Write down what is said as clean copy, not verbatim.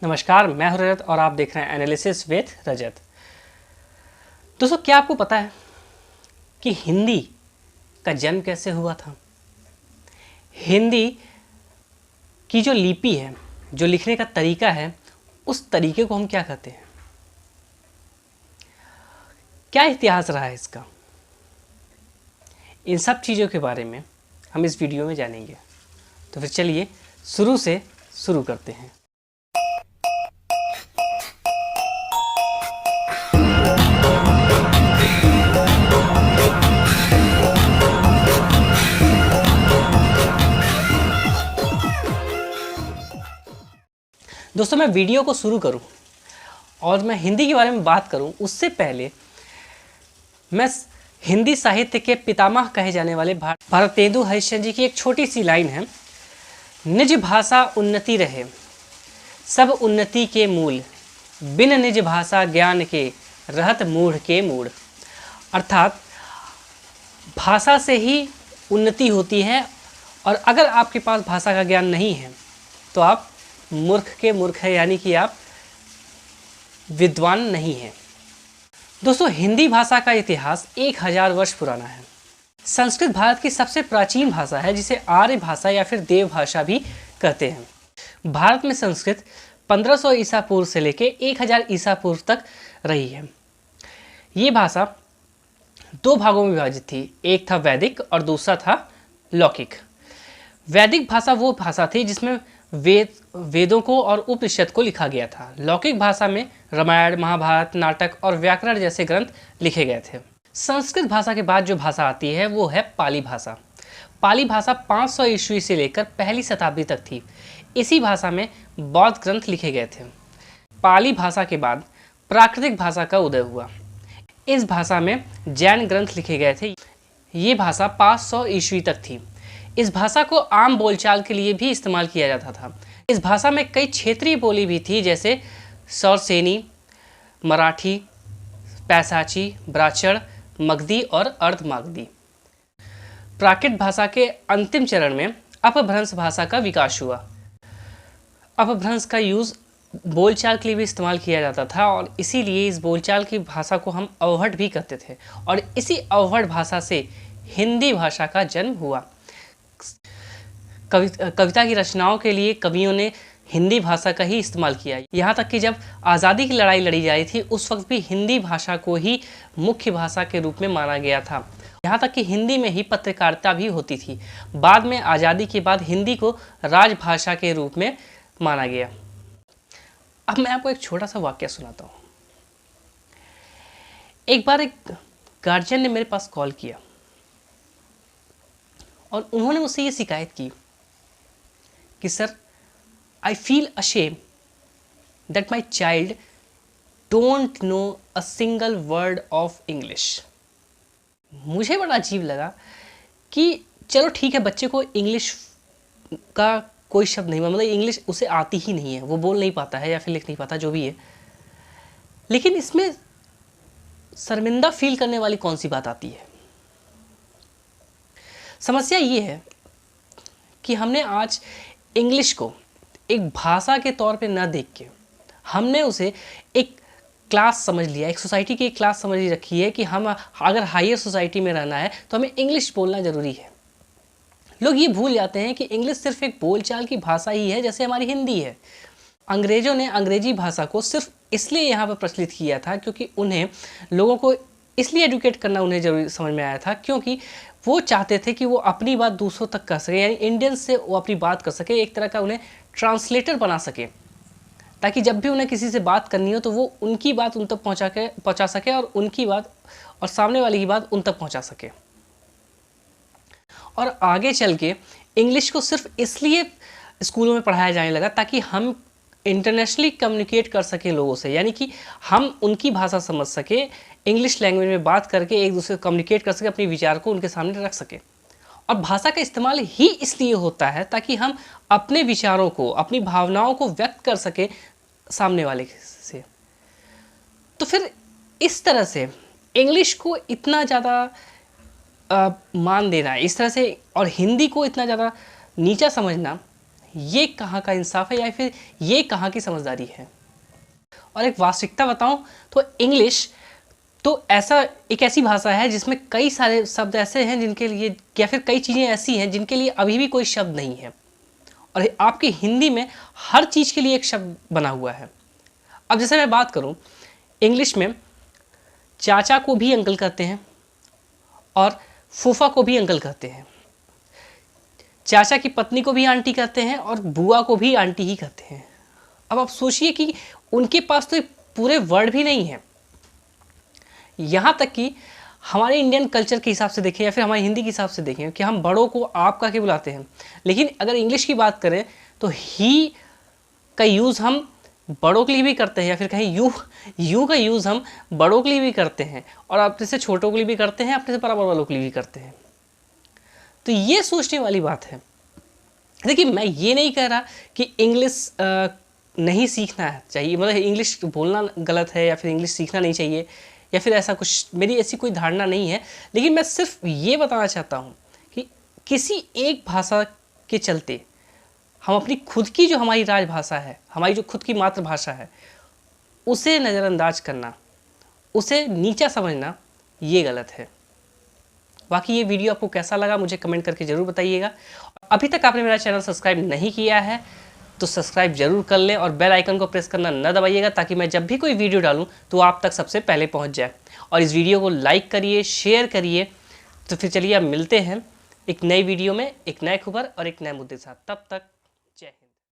नमस्कार, मैं हूं रजत और आप देख रहे हैं एनालिसिस विद रजत। दोस्तों, क्या आपको पता है कि हिंदी का जन्म कैसे हुआ था? हिंदी की जो लिपि है, जो लिखने का तरीका है, उस तरीके को हम क्या कहते हैं? क्या इतिहास रहा है इसका? इन सब चीज़ों के बारे में हम इस वीडियो में जानेंगे। तो फिर चलिए शुरू से शुरू करते हैं। दोस्तों, मैं वीडियो को शुरू करूं और मैं हिंदी के बारे में बात करूं, उससे पहले मैं हिंदी साहित्य के पितामह कहे जाने वाले भारतेंदु हरिश्चंद्र जी की एक छोटी सी लाइन है। निज भाषा उन्नति रहे, सब उन्नति के मूल, बिन निज भाषा ज्ञान के, रहत मूढ़ के मूढ़। अर्थात भाषा से ही उन्नति होती है, और अगर आपके पास भाषा का ज्ञान नहीं है तो आप मूर्ख के मूर्ख है, यानी कि आप विद्वान नहीं हैं। दोस्तों, हिंदी भाषा का इतिहास 1000 वर्ष पुराना है। संस्कृत भारत की सबसे प्राचीन भाषा है, जिसे आर्य भाषा या फिर देव भाषा भी कहते हैं। भारत में संस्कृत 1500 ईसा पूर्व से लेकर 1000 ईसा पूर्व तक रही है। ये भाषा दो भागों में विभाजित थी, एक था वैदिक और दूसरा था लौकिक। वैदिक भाषा वो भाषा थी जिसमें वेदों को और उपनिषद को लिखा गया था। लौकिक भाषा में रामायण, महाभारत, नाटक और व्याकरण जैसे ग्रंथ लिखे गए थे। संस्कृत भाषा के बाद जो भाषा आती है वो है पाली भाषा। पाली भाषा 500 ईस्वी से लेकर पहली शताब्दी तक थी। इसी भाषा में बौद्ध ग्रंथ लिखे गए थे। पाली भाषा के बाद प्राकृतिक भाषा का उदय हुआ। इस भाषा में जैन ग्रंथ लिखे गए थे। ये भाषा 500 ईस्वी तक थी। इस भाषा को आम बोलचाल के लिए भी इस्तेमाल किया जाता था। इस भाषा में कई क्षेत्रीय बोली भी थी, जैसे सौरसेनी, मराठी, पैसाची, ब्राह्मण, मगधी और अर्धमागधी। प्राकृत भाषा के अंतिम चरण में अपभ्रंश भाषा का विकास हुआ। अपभ्रंश का यूज़ बोलचाल के लिए भी इस्तेमाल किया जाता था, और इसीलिए इस बोलचाल की भाषा को हम अवहट भी कहते थे, और इसी अवहट भाषा से हिंदी भाषा का जन्म हुआ। कविता की रचनाओं के लिए कवियों ने हिंदी भाषा का ही इस्तेमाल किया। यहाँ तक कि जब आज़ादी की लड़ाई लड़ी जा रही थी, उस वक्त भी हिंदी भाषा को ही मुख्य भाषा के रूप में माना गया था। यहाँ तक कि हिंदी में ही पत्रकारिता भी होती थी। बाद में आज़ादी के बाद हिंदी को राजभाषा के रूप में माना गया। अब मैं आपको एक छोटा सा वाक्य सुनाता हूँ। एक बार एक गार्जियन ने मेरे पास कॉल किया और उन्होंने मुझसे ये शिकायत की कि sir, I feel ashamed that my child don't know a single word of English. मुझे बड़ा अजीब लगा कि चलो ठीक है, बच्चे को इंग्लिश का कोई शब्द नहीं, मतलब इंग्लिश उसे आती ही नहीं है, वो बोल नहीं पाता है या फिर लिख नहीं पाता, जो भी है, लेकिन इसमें शर्मिंदा फील करने वाली कौन सी बात आती है? समस्या ये है कि हमने आज इंग्लिश को एक भाषा के तौर पे न देख के हमने उसे एक क्लास समझ लिया, एक सोसाइटी की एक क्लास समझ रखी है कि हम अगर हायर सोसाइटी में रहना है तो हमें इंग्लिश बोलना ज़रूरी है। लोग ये भूल जाते हैं कि इंग्लिश सिर्फ एक बोलचाल की भाषा ही है, जैसे हमारी हिंदी है। अंग्रेज़ों ने अंग्रेजी भाषा को सिर्फ इसलिए यहाँ पर प्रचलित किया था क्योंकि उन्हें लोगों को इसलिए एडुकेट करना उन्हें जरूरी समझ में आया था, क्योंकि वो चाहते थे कि वो अपनी बात दूसरों तक कर सके, यानी इंडियंस से वो अपनी बात कर सके, एक तरह का उन्हें ट्रांसलेटर बना सके, ताकि जब भी उन्हें किसी से बात करनी हो तो वो उनकी बात उन तक पहुँचा सके और उनकी बात और सामने वाले की बात उन तक पहुँचा सके। और आगे चल के इंग्लिश को सिर्फ इसलिए स्कूलों में पढ़ाया जाने लगा ताकि हम इंटरनेशनली कम्युनिकेट कर सकें लोगों से, यानी कि हम उनकी भाषा समझ सके, इंग्लिश लैंग्वेज में बात करके एक दूसरे से कम्युनिकेट कर सके, अपने विचार को उनके सामने रख सके। और भाषा का इस्तेमाल ही इसलिए होता है ताकि हम अपने विचारों को, अपनी भावनाओं को व्यक्त कर सके सामने वाले से। तो फिर इस तरह से इंग्लिश को इतना ज़्यादा मान देना, इस तरह से, और हिंदी को इतना ज़्यादा नीचा समझना, ये कहाँ का इंसाफ है या फिर ये कहाँ की समझदारी है। और एक वास्तविकता बताऊं तो इंग्लिश तो एक ऐसी भाषा है जिसमें कई सारे शब्द ऐसे हैं जिनके लिए, या फिर कई चीज़ें ऐसी हैं जिनके लिए अभी भी कोई शब्द नहीं है, और आपकी हिंदी में हर चीज़ के लिए एक शब्द बना हुआ है। अब जैसे मैं बात करूं, इंग्लिश में चाचा को भी अंकल कहते हैं और फूफा को भी अंकल कहते हैं, चाचा की पत्नी को भी आंटी कहते हैं और बुआ को भी आंटी ही कहते हैं। अब आप सोचिए कि उनके पास तो पूरे वर्ड भी नहीं है। यहाँ तक कि हमारे इंडियन कल्चर के हिसाब से देखें या फिर हमारे हिंदी के हिसाब से देखें कि हम बड़ों को आप कह के बुलाते हैं, लेकिन अगर इंग्लिश की बात करें तो ही का यूज़ हम बड़ों के लिए भी करते हैं, या फिर कहीं यू का यूज़ हम बड़ों के लिए भी करते हैं और अपने से छोटों के लिए भी करते हैं, अपने से बराबर वालों के लिए भी करते हैं। तो ये सोचने वाली बात है। देखिए, मैं ये नहीं कह रहा कि इंग्लिश नहीं सीखना चाहिए, मतलब इंग्लिश बोलना गलत है या फिर इंग्लिश सीखना नहीं चाहिए या फिर ऐसा कुछ, मेरी ऐसी कोई धारणा नहीं है। लेकिन मैं सिर्फ ये बताना चाहता हूँ कि किसी एक भाषा के चलते हम अपनी खुद की जो हमारी राजभाषा है, हमारी जो खुद की मातृभाषा है, उसे नज़रअंदाज करना, उसे नीचा समझना, ये गलत है। बाकी ये वीडियो आपको कैसा लगा मुझे कमेंट करके ज़रूर बताइएगा। अभी तक आपने मेरा चैनल सब्सक्राइब नहीं किया है तो सब्सक्राइब जरूर कर लें और बेल आइकन को प्रेस करना न दबाइएगा, ताकि मैं जब भी कोई वीडियो डालूं तो आप तक सबसे पहले पहुंच जाए। और इस वीडियो को लाइक करिए, शेयर करिए। तो फिर चलिए अब मिलते हैं एक नई वीडियो में, एक नए खबर और एक नए मुद्दे के साथ। तब तक